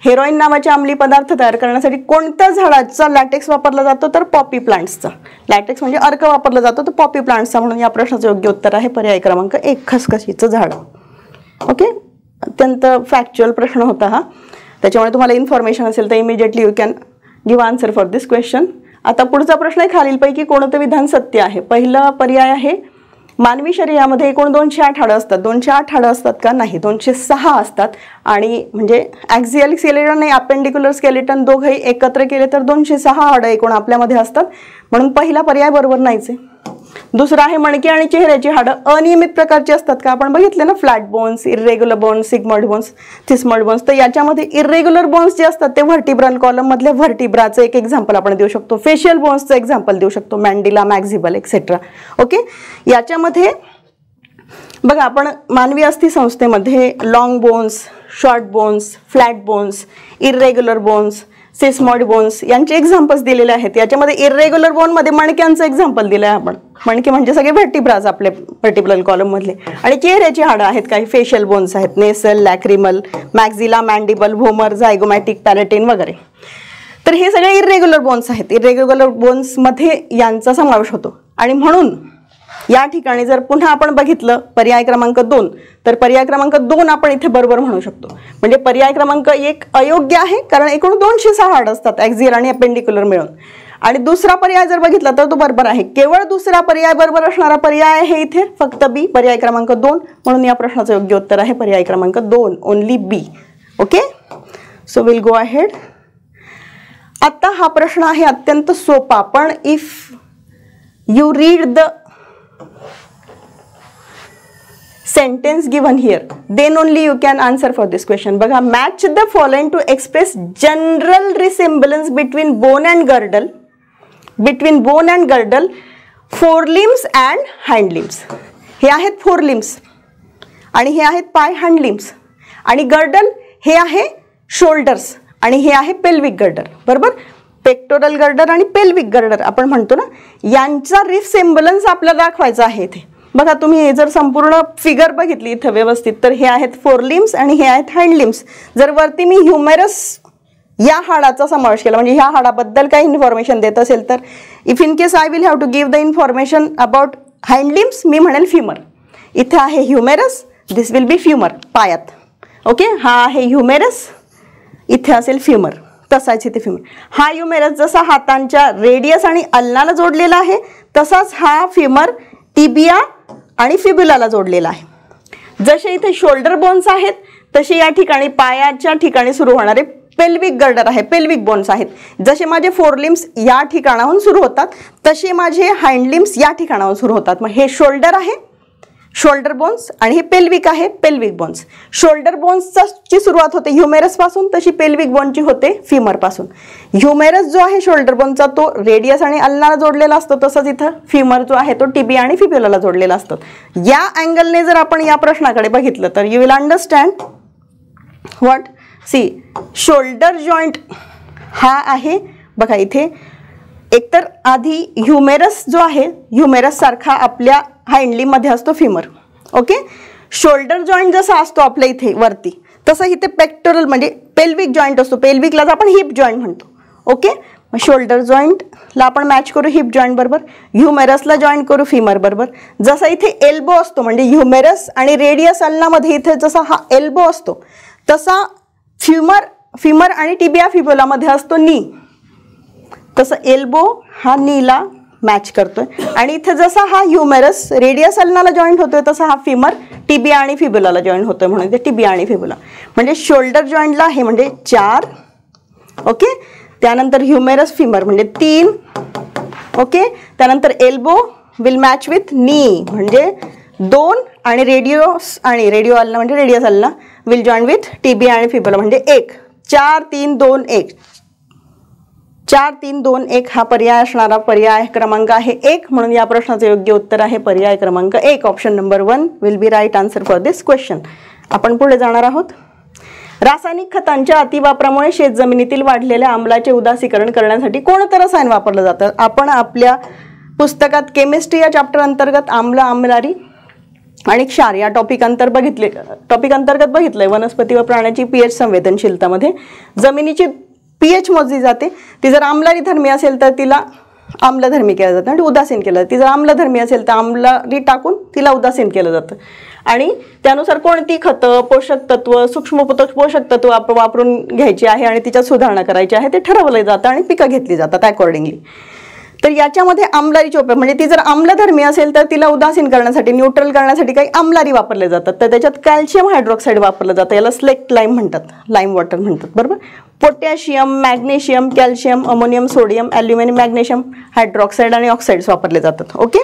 हेरोईन नावाचे अंमली पदार्थ तयार करण्यासाठी कोणत्या झाडाचा लॅटेक्स वापरला जातो तर पॉपी प्लांट्सचा. लॅटेक्स म्हणजे अर्क वापरला जातो तर पॉपी प्लांट्सचा. म्हणून या प्रश्नाचं योग्य उत्तर आहे पर्याय क्रमांक 1 खसखशीचं झाड. ओके, अत्यंत फॅक्च्युअल प्रश्न होता हा, त्याच्यामुळे तुम्हाला इन्फॉर्मेशन असेल तर immediately you can give answer for this question. आता पुढचा प्रश्न आहे खालीलपैकी कोणतं विधान सत्य आहे. पहिला पर्याय आहे मानवी शरीरामध्ये एकूण 208 हाडं असतात. 208 हाडं असतात का, नाही, 206 असतात. आणि म्हणजे ॲक्झियल स्केलेटन आणि अपेंडिक्युलर स्केलेटन दोघंही एकत्र केले तर 206 हाडं एकूण आपल्यामध्ये असतात. म्हणून पहिला पर्याय बरोबर नाहीच आहे. दुसरा आहे मणके आणि चेहऱ्याची हाडं अनियमित प्रकारची असतात का. आपण बघितले ना flat bones, irregular bones, sigmoid bones, sesamoid bones. तर याच्यामध्ये इर्रेग्युलर बोन्स जे असतात ते व्हर्टिब्रल कॉलम मधल्या व्हर्टिब्राचं एक एक्झाम्पल आपण देऊ शकतो. फेशियल बोन्सचं एक्झाम्पल देऊ शकतो, मॅन्डिला, मॅक्झिबल एक्सेट्रा. ओके, याच्यामध्ये बघा आपण मानवी अस्थिसंस्थेमध्ये long bones, short bones, flat bones, irregular bones, sesamoid bones यांचे एक्झाम्पल्स दिलेले आहेत. याच्यामध्ये इर्रेग्युलर बोनमध्ये मणक्यांचं एक्झाम्पल दिलं आहे आपण. मणके म्हणजे सगळे व्हर्टिब्राज आपले व्हर्टिब्रल कॉलम मधले. आणि चेहऱ्याची हाडं आहेत, काही फेशियल बोन्स आहेत, नेसल, लॅक्रिमल, मॅक्झिला, मॅन्डिबल, व्होमर, झायगोमॅटिक, पॅलेटिन वगैरे. तर हे सगळे इर्रेग्युलर बोन्स आहेत. इर्रेग्युलर बोन्समध्ये यांचा समावेश होतो. आणि म्हणून या ठिकाणी जर पुन्हा आपण बघितलं पर्याय क्रमांक 2 तर पर्याय क्रमांक 2 आपण इथे बरोबर म्हणू शकतो. म्हणजे पर्याय क्रमांक 1 अयोग्य आहे कारण एकूण 206 हाड असतात ॲक्झियल आणि अपेंडिक्युलर मिळून. आणि दुसरा पर्याय जर बघितला तर तो बरोबर आहे. केवळ दुसरा पर्याय बरोबर असणारा पर्याय आहे इथे फक्त बी, पर्याय क्रमांक 2. म्हणून या प्रश्नाचं योग्य उत्तर आहे पर्याय क्रमांक 2, only B. Okay, so will go ahead. आता हा प्रश्न आहे अत्यंत सोपा, पण if you read the sentence given here then only you can answer for this question. बघा, match the following to express general resemblance between bone and girdle, forelimbs and hind limbs. हे आहेत forelimbs आणि हे आहेत पाय हांड limbs. आणि girdle हे आहे शोल्डर्स आणि हे आहे पेल्विक गर्डर. बरोबर, पेक्टोरल गर्डर आणि पेल्विक गर्डर आपण म्हणतो ना, यांचा रिसेम्बलन्स आपल्याला दाखवायचा आहे इथे. बघा तुम्ही जर संपूर्ण फिगर बघितली इथं व्यवस्थित तर हे आहेत फोर लिम्स आणि हे आहेत हँड लिम्स. जर वरती मी ह्युमेरस या हाडाचा समावेश केला म्हणजे ह्या हाडाबद्दल काही इन्फॉर्मेशन देत असेल तर if in case I will have to give the information about hand limbs मी म्हणेल फ्युमर. इथे आहे ह्युमेरस, दिस विल बी फ्युमर पायात. ओके, हा आहे ह्युमेरस, इथे असेल फ्युमर. तसाच इथे फ्युमर. हा ह्युमेरस जसा हातांच्या रेडियस आणि अल्नाला जोडलेला आहे तसाच हा फ्युमर टिबिया आणि फिब्युलाला जोडलेला आहे. जसे इथे शोल्डर बोन्स आहेत तसे या ठिकाणी पायाच्या ठिकाणी सुरू होणारे पेल्विक गर्डर आहे, पेल्विक बोन्स आहेत. जसे माझे फोर लिम्स या ठिकाणाहून सुरू होतात तसे माझे हँड लिम्स या ठिकाणाहून सुरू होतात. मग हे शोल्डर आहे, शोल्डर बोन्स, आणि हे पेल्विक आहे, पेल्विक बोन्स. शोल्डर बोन्सची सुरुवात होते ह्युमेरस पासून तशी पेल्विक बोनची होते फ्युमर पासून. ह्युमेरस जो आहे शोल्डर बोनचा तो रेडियस आणि अल्नाला जोडलेला असतो, तसंच इथं फ्युमर जो आहे तो टिबिया आणि फिब्युलाला जोडलेला असतो. या अँगलने जर आपण या प्रश्नाकडे बघितलं तर you will understand what. See, shoulder joint हा आहे बघा इथे. एकतर आधी ह्युमेरस जो आहे ह्युमेरस सारखा आपल्या हँडलीमध्ये असतो फ्युमर. ओके, शोल्डर जॉईंट जसा असतो आपल्या इथे वरती तसं इथे पेक्टोरल म्हणजे पेल्विक जॉईंट असतो. पेल्विकलाच आपण हिप जॉईंट म्हणतो. ओके, शोल्डर जॉईंटला आपण मॅच करू हिप जॉईंट बरोबर, ह्युमेरसला जॉईंट करू फिमर बरोबर. जसा इथे एल्बो असतो म्हणजे ह्युमेरस आणि रेडियस अल्नामध्ये इथे जसा हा एल्बो असतो तसा फिमर आणि टिबिया फिब्युलामध्ये असतो नी. तसं एल्बो हा नीला मॅच करतोय. आणि इथे जसा हा ह्युमेरस रेडियस अल्नाला जॉईंट होतोय तसा हा फिमर टिबिया आणि फिब्युलाला जॉईंट होतोय म्हणून ते टिबिया आणि फिब्युला. म्हणजे शोल्डर जॉईंटला आहे म्हणजे 4. ओके, त्यानंतर ह्युमेरस फिमर म्हणजे 3. ओके, त्यानंतर एल्बो विल मॅच विथ नी म्हणजे 2 आणि रेडिओ अल्ना म्हणजे radius ulna will join with tibia आणि फिब्युला म्हणजे 1. 4 3 2 1. 4 3 2 1 हा पर्याय असणारा पर्याय क्रमांक आहे 1. म्हणून या प्रश्नाचे योग्य उत्तर आहे पर्याय क्रमांक 1. Option number 1 will be right answer for this question. आपण पुढे जाणार आहोत. रासायनिक खतांच्या अतिवापरामुळे शेतजमिनीतील वाढलेल्या आम्लाचे उदासीकरण करण्यासाठी कोणतं रसायन वापरलं जातं. आपण आपल्या पुस्तकात केमिस्ट्री या चॅप्टर अंतर्गत आम्ल, आम्लारी आणि क्षार या टॉपिक अंतर्गत बघितलंय. वनस्पती व प्राण्याची पीएच संवेदनशीलतामध्ये जमिनीची पीएच मोजली जाते. ती जर आम्लारी धर्मी असेल तर तिला आम्लधर्मी केलं जातं आणि उदासीन केलं जातं. ती जर आम्लधर्मी असेल तर आम्लारी टाकून तिला उदासीन केलं जातं. आणि त्यानुसार कोणती खतं, पोषक तत्व, सूक्ष्म पोषक तत्व वापरून घ्यायची आहे आणि तिच्यात सुधारणा करायची आहे ते ठरवलं जातं आणि पिकं घेतली जातात अकॉर्डिंगली. तर याच्यामध्ये आम्लारीचे उपयोग म्हणजे ती जर आम्लधर्मी असेल तर तिला उदासीन करण्यासाठी, न्यूट्रल करण्यासाठी काही आम्लारी वापरले जातात. तर त्याच्यात कॅल्शियम हायड्रॉक्साईड वापरलं जातं. याला स्लेक्ट लाईम म्हणतात, लाईम वॉटर म्हणतात बरोबर. Potassium, magnesium, calcium, ammonium, sodium, aluminium, magnesium hydroxide आणि ऑक्साईड्स वापरले जातात. ओके,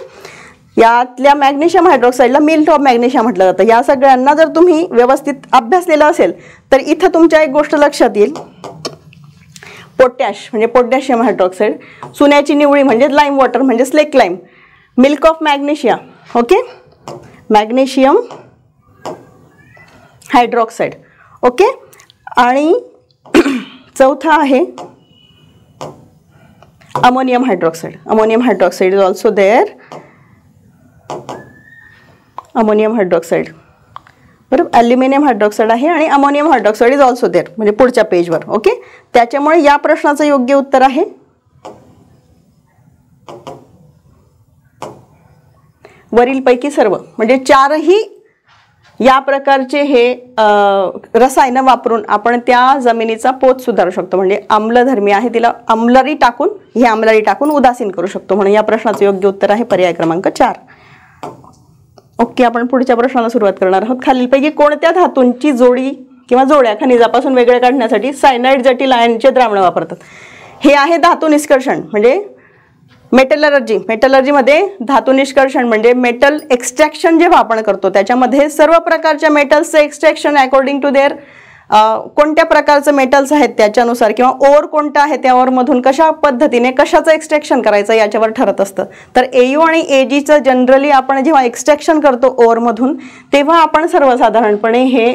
यातल्या मॅग्नेशियम हायड्रॉक्साईडला मिल्ट ऑफ मॅग्नेशियम म्हटलं जातं. या सगळ्यांना जर तुम्ही व्यवस्थित अभ्यासलेलं असेल तर इथं तुमच्या एक गोष्ट लक्षात येईल. पोटॅश म्हणजे पोटॅशियम हायड्रॉक्साईड, चुन्याची निवळी म्हणजे लाईम वॉटर म्हणजे slake lime, milk of magnesia. Okay, magnesium hydroxide. Okay, आणि चौथा आहे ammonium hydroxide. Ammonium hydroxide is also there. Ammonium hydroxide बरोबर. ॲल्युमिनियम हायड्रॉक्साईड आहे आणि ammonium hydroxide is also there म्हणजे पुढच्या पेजवर. ओके, त्याच्यामुळे या प्रश्नाचं योग्य उत्तर आहे वरीलपैकी सर्व. म्हणजे 4ही या प्रकारचे हे रसायनं वापरून आपण त्या जमिनीचा पोत सुधारू शकतो. म्हणजे आम्लधर्मी आहे तिला आम्लारी टाकून उदासीन करू शकतो. म्हणून या प्रश्नाचं योग्य उत्तर आहे पर्याय क्रमांक 4. ओके, आपण पुढच्या प्रश्नाला सुरुवात करणार आहोत. खालीलपैकी कोणत्या धातूंची जोडी किंवा जोड्या खनिजापासून वेगळे काढण्यासाठी सायनाइड जटिल आयनचे द्रावण वापरतात. हे आहे धातू निष्कर्षण म्हणजे मेटलर्जी. मेटलर्जीमध्ये धातू निष्कर्षण म्हणजे मेटल एक्स्ट्रॅक्शन जेव्हा आपण करतो त्याच्यामध्ये सर्व प्रकारच्या मेटल्सचं एक्स्ट्रॅक्शन अकॉर्डिंग टू देअर कोणत्या प्रकारचं मेटल्स आहेत त्याच्यानुसार किंवा ओर कोणता आहे त्या ओरमधून कशा पद्धतीने कशाचं एक्स्ट्रॅक्शन करायचं याच्यावर ठरत असतं. तर AU आणि AGचं जनरली आपण जेव्हा एक्स्ट्रॅक्शन करतो ओरमधून तेव्हा आपण सर्वसाधारणपणे हे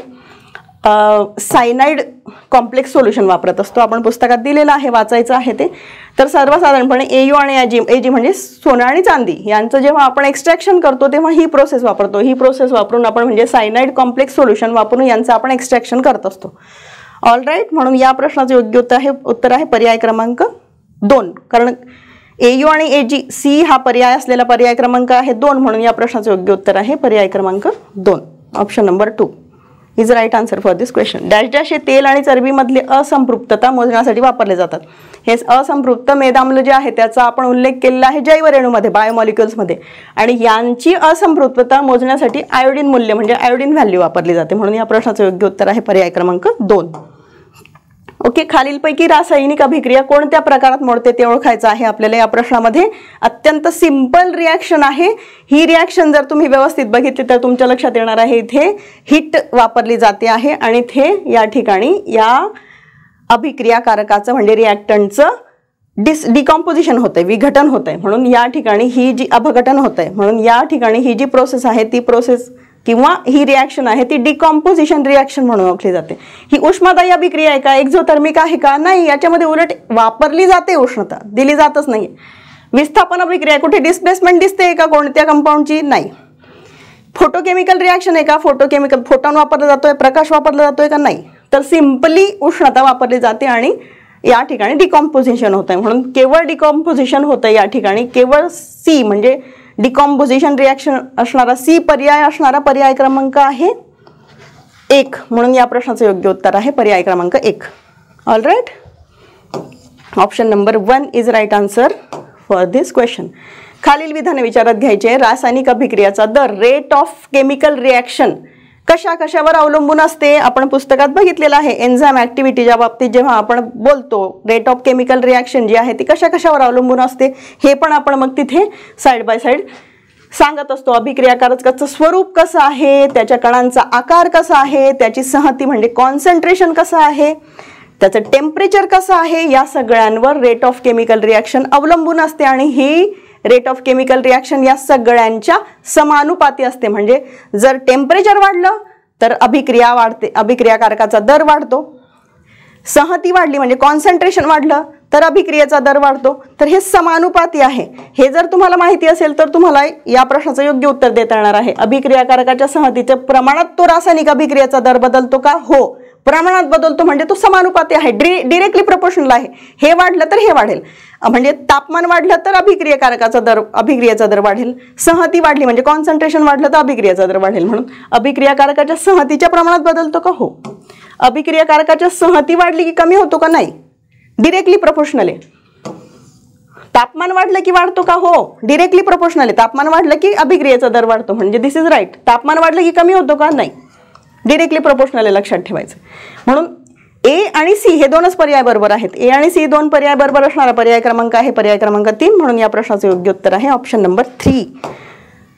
सायनाइड कॉम्प्लेक्स सोल्युशन वापरत असतो. आपण पुस्तकात दिलेलं आहे, वाचायचं आहे ते. तर सर्वसाधारणपणे AU आणि AG म्हणजे सोनं आणि चांदी यांचं जेव्हा आपण एक्स्ट्रॅक्शन करतो तेव्हा ही प्रोसेस वापरतो. ही प्रोसेस वापरून आपण म्हणजे सायनाइड कॉम्प्लेक्स सोल्युशन वापरून यांचं आपण एक्स्ट्रॅक्शन करत असतो. ऑल राईट, म्हणून या प्रश्नाचं योग्य उत्तर आहे पर्याय क्रमांक 2. कारण AU आणि AG C हा पर्याय असलेला पर्याय क्रमांक आहे 2, म्हणून या प्रश्नाचं योग्य उत्तर आहे पर्याय क्रमांक 2. Option number 2 is right answer for this question. Dash dash हे तेल आणि चरबीमधले असंपृक्तता मोजण्यासाठी वापरले जातात. हे असंपृक्त मेदाम्ल जे आहे त्याचा आपण उल्लेख केलेला आहे जैवरेणूमध्ये, बायोमॉलिक्युल्समध्ये, आणि यांची असंपृक्तता मोजण्यासाठी आयोडीन मूल्य म्हणजे आयोडीन व्हॅल्यू वापरली जाते. म्हणून या प्रश्नाचं योग्य उत्तर आहे पर्याय क्रमांक 2. ओके, खालीलपैकी रासायनिक अभिक्रिया कोणत्या प्रकारात मोडते ते ओळखायचं आहे आपल्याला या प्रश्नामध्ये. अत्यंत सिंपल रिॲक्शन आहे ही. रिॲक्शन जर तुम्ही व्यवस्थित बघितली तर तुमच्या लक्षात येणार आहे इथे हिट वापरली जाते आहे आणि इथे या ठिकाणी या अभिक्रियाकारकाचं म्हणजे रिॲक्टंटचं डिकॉम्पोजिशन होतंय, विघटन होतंय. म्हणून या ठिकाणी ही जी अपघटन होतंय, म्हणून या ठिकाणी ही जी प्रोसेस आहे ती प्रोसेस किंवा ही रिॲक्शन आहे ती डिकॉम्पोजिशन रिॲक्शन म्हणून ओळखली जाते. ही उष्मादायी अभिक्रिया आहे का, एक्झोथर्मिक आहे का, नाही. याच्यामध्ये उलट वापरली जाते उष्णता, दिली जातच नाही. विस्थापन अभिक्रिया, कुठे डिस्प्लेसमेंट दिसते का कोणत्या कंपाऊंडची, नाही. फोटोकेमिकल रिॲक्शन आहे का, फोटोकेमिकल फोटॉन वापरला जातोय, प्रकाश वापरला जातोय का, नाही. तर सिंपली उष्णता वापरली जाते आणि या ठिकाणी डिकॉम्पोजिशन होत आहे. म्हणून केवळ डिकॉम्पोजिशन होतं या ठिकाणी. केवळ C म्हणजे डिकॉम्पोजिशन रिॲक्शन असणारा C पर्याय असणारा पर्याय क्रमांक आहे 1. म्हणून या प्रश्नाचं योग्य उत्तर आहे पर्याय क्रमांक 1. All right, option number 1 is right answer for this question. खालील विधाने विचारात घ्यायचे. रासायनिक अभिक्रियाचा दर, रेट ऑफ केमिकल रिॲक्शन कशावर अवलंबून असते. आपण पुस्तकात बघितलेलं आहे एन्झाइम ऍक्टिव्हिटीच्या बाबतीत जेव्हा आपण बोलतो रेट ऑफ केमिकल रिॲक्शन जी आहे ती कशावर अवलंबून असते हे पण आपण मग तिथे साईड बाय साईड सांगत असतो. अभिक्रियाकारकाचं स्वरूप कसं आहे, त्याच्या कणांचा आकार कसा आहे, त्याची संहती म्हणजे कॉन्सन्ट्रेशन कसं आहे, त्याचं टेम्परेचर कसं आहे, या सगळ्यांवर रेट ऑफ केमिकल रिॲक्शन अवलंबून असते. आणि ही रेट ऑफ केमिकल रिॲक्शन या सगळ्यांच्या समानुपाती असते. म्हणजे जर टेम्परेचर वाढलं तर अभिक्रिया वाढते, अभिक्रियाकारकाचा दर वाढतो. संहती वाढली म्हणजे कॉन्सन्ट्रेशन वाढलं तर अभिक्रियेचा दर वाढतो. तर हे समानुपाती आहे. हे जर तुम्हाला माहिती असेल तर तुम्हाला या प्रश्नाचं योग्य उत्तर देता येणार आहे. अभिक्रियाकारकाच्या संहतीच्या प्रमाणात तो रासायनिक अभिक्रियेचा दर बदलतो का, हो प्रमाणात बदलतो. म्हणजे तो समानुपाती आहे, डिरेक्टली प्रोपोर्शनल आहे. हे वाढलं तर हे वाढेल. म्हणजे तापमान वाढलं तर अभिक्रियेचा दर वाढेल. संहती वाढली म्हणजे कॉन्सन्ट्रेशन वाढलं तर अभिक्रियेचा दर वाढेल. म्हणून अभिक्रियाकारकाच्या संहतीच्या प्रमाणात बदलतो का, हो. अभिक्रियाकारकाच्या संहती वाढली की कमी होतो का, नाही. डिरेक्टली प्रोपोर्शनल आहे. तापमान वाढलं की वाढतो का, हो डिरेक्टली प्रोपोर्शनल आहे. तापमान वाढलं की अभिक्रियेचा दर वाढतो. म्हणजे दिस इज राईट. तापमान वाढलं की कमी होतो का, नाही. डिरेक्टली प्रोपोर्शनल आहे, लक्षात ठेवायचं. म्हणून A आणि C हे दोनच पर्याय बरोबर आहेत. A आणि C दोन पर्याय बरोबर असणारा पर्याय क्रमांक आहे पर्याय क्रमांक 3. म्हणून या प्रश्नाचं योग्य उत्तर आहे option number 3.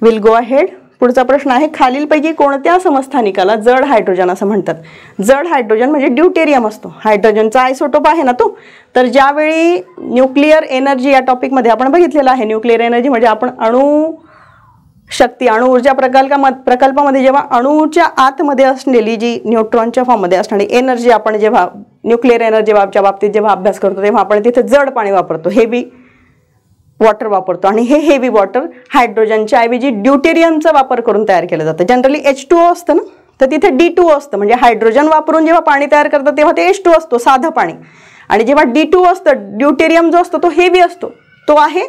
Will go ahead. पुढचा प्रश्न आहे. खालीलपैकी कोणत्या समस्थानिकाला जड हायड्रोजन असं म्हणतात. जड हायड्रोजन म्हणजे ड्यूटेरियम असतो. हायड्रोजनचा आयसोटोप आहे ना तो. तर ज्यावेळी न्यूक्लिअर एनर्जी या टॉपिकमध्ये आपण बघितलेलं आहे. न्यूक्लिअर एनर्जी म्हणजे आपण अणु ऊर्जा प्रकल्पामध्ये जेव्हा अणूच्या आतमध्ये असलेली जी न्यूट्रॉनच्या फॉर्ममध्ये असणारी एनर्जी आपण जेव्हा न्यूक्लिअर एनर्जीच्या बाबतीत जेव्हा अभ्यास करतो तेव्हा आपण तिथे जड पाणी वापरतो, हेवी वॉटर वापरतो. आणि हे हेवी वॉटर हायड्रोजनच्या ऐवजी ड्यूटेरियमचा वापर करून तयार केलं जातं. जनरली H2O असतं ना, तर तिथे D2O असतं. म्हणजे हायड्रोजन वापरून जेव्हा पाणी तयार करतात तेव्हा ते H2O असतो, साधं पाणी. आणि जेव्हा D2O असतं, ड्यूटेरियम जो असतो तो हेवी असतो, तो आहे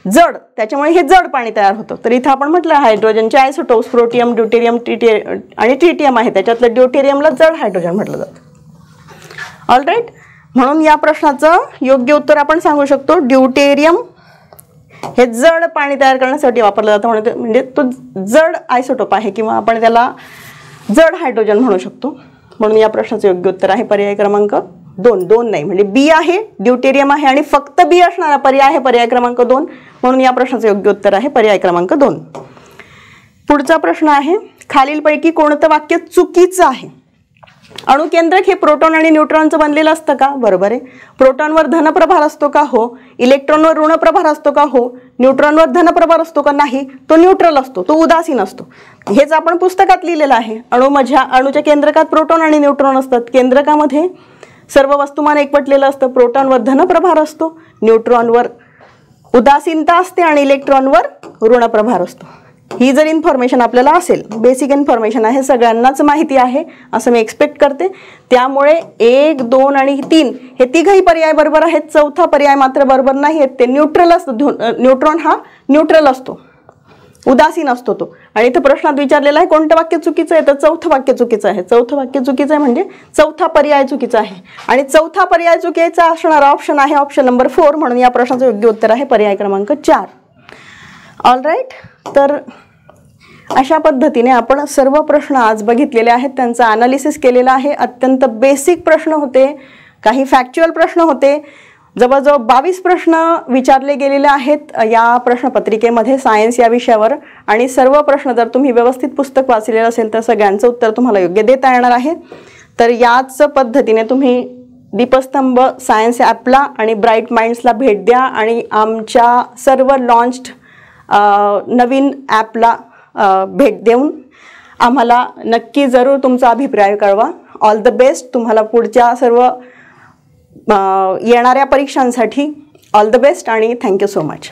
जड. त्याच्यामुळे हे जड पाणी तयार होतं. तर इथं आपण म्हटलं हायड्रोजनचे आयसोटोप्स प्रोटियम, ड्यूटेरियम आणि ट्रिटियम आहे. त्याच्यातलं ड्यूटेरियमला जड हायड्रोजन म्हटलं जातं. All right. म्हणून या प्रश्नाचं योग्य उत्तर आपण सांगू शकतो ड्यूटेरियम हे जड पाणी तयार करण्यासाठी वापरलं जातं. म्हणजे तो जड आयसोटोप आहे किंवा आपण त्याला जड हायड्रोजन म्हणू शकतो. म्हणून या प्रश्नाचं योग्य उत्तर आहे पर्याय क्रमांक 2 नाही म्हणजे B आहे, ड्यूटेरियम आहे आणि फक्त B असणारा पर्याय आहे पर्याय क्रमांक 2. म्हणून या प्रश्नाचं योग्य उत्तर आहे पर्याय क्रमांक 2. पुढचा प्रश्न आहे. खालीलपैकी कोणतं वाक्य चुकीचं आहे. अणुकेंद्रक हे प्रोटॉन आणि न्यूट्रॉनचं बनलेलं असतं का? बरोबर आहे. प्रोटॉनवर धनप्रभार असतो का? हो. इलेक्ट्रॉनवर ऋणप्रभार असतो का? हो. न्यूट्रॉनवर धनप्रभार असतो का? नाही. तो न्यूट्रल असतो, तो उदासीन असतो. हेच आपण पुस्तकात लिहिलेलं आहे. अणूच्या केंद्रकात प्रोटॉन आणि न्यूट्रॉन असतात. केंद्रकामध्ये सर्व वस्तुमान एकवटलेलं असतं. प्रोटॉनवर धनप्रभार असतो, न्यूट्रॉनवर उदासीनता असते आणि इलेक्ट्रॉनवर ऋणप्रभार असतो. ही जर इन्फॉर्मेशन आपल्याला असेल, बेसिक इन्फॉर्मेशन आहे, सगळ्यांनाच माहिती आहे असं मी एक्सपेक्ट करते. त्यामुळे 1, 2 आणि 3 हे तिघही पर्याय बरोबर आहेत. चौथा पर्याय मात्र बरोबर नाही आहे. ते न्यूट्रल असतो. न्यूट्रॉन हा न्यूट्रल असतो, उदासीन असतो तो. आणि इथं प्रश्नात विचारलेला आहे कोणतं वाक्य चुकीचं आहे, तर चौथं वाक्य चुकीचं आहे. चौथं वाक्य चुकीचं आहे म्हणजे चौथा पर्याय चुकीचा आहे. आणि चौथा पर्याय चुकीचा असणारा ऑप्शन आहे ऑप्शन नंबर 4. म्हणून या प्रश्नाचं योग्य उत्तर आहे पर्याय क्रमांक 4. All right. तर अशा पद्धतीने आपण सर्व प्रश्न आज बघितलेले आहेत, त्यांचं ॲनालिसिस केलेलं आहे. अत्यंत बेसिक प्रश्न होते, काही फॅक्च्युअल प्रश्न होते. जवळजवळ 22 प्रश्न विचारले गेलेले आहेत या प्रश्नपत्रिकेमध्ये सायन्स या विषयावर. आणि सर्व प्रश्न जर तुम्ही व्यवस्थित पुस्तक वाचलेलं असेल तर सगळ्यांचं उत्तर तुम्हाला योग्य देता येणार आहे. तर याच पद्धतीने तुम्ही दीपस्तंभ सायन्स ॲपला आणि ब्राईट माइंड्सला भेट द्या आणि आमच्या सर्व लॉन्च्ड नवीन ॲपला भेट देऊन आम्हाला नक्की जरूर तुमचा अभिप्राय कळवा. ऑल द बेस्ट तुम्हाला पुढच्या सर्व येणाऱ्या परीक्षांसाठी. ऑल द बेस्ट आणि थँक्यू सो मच.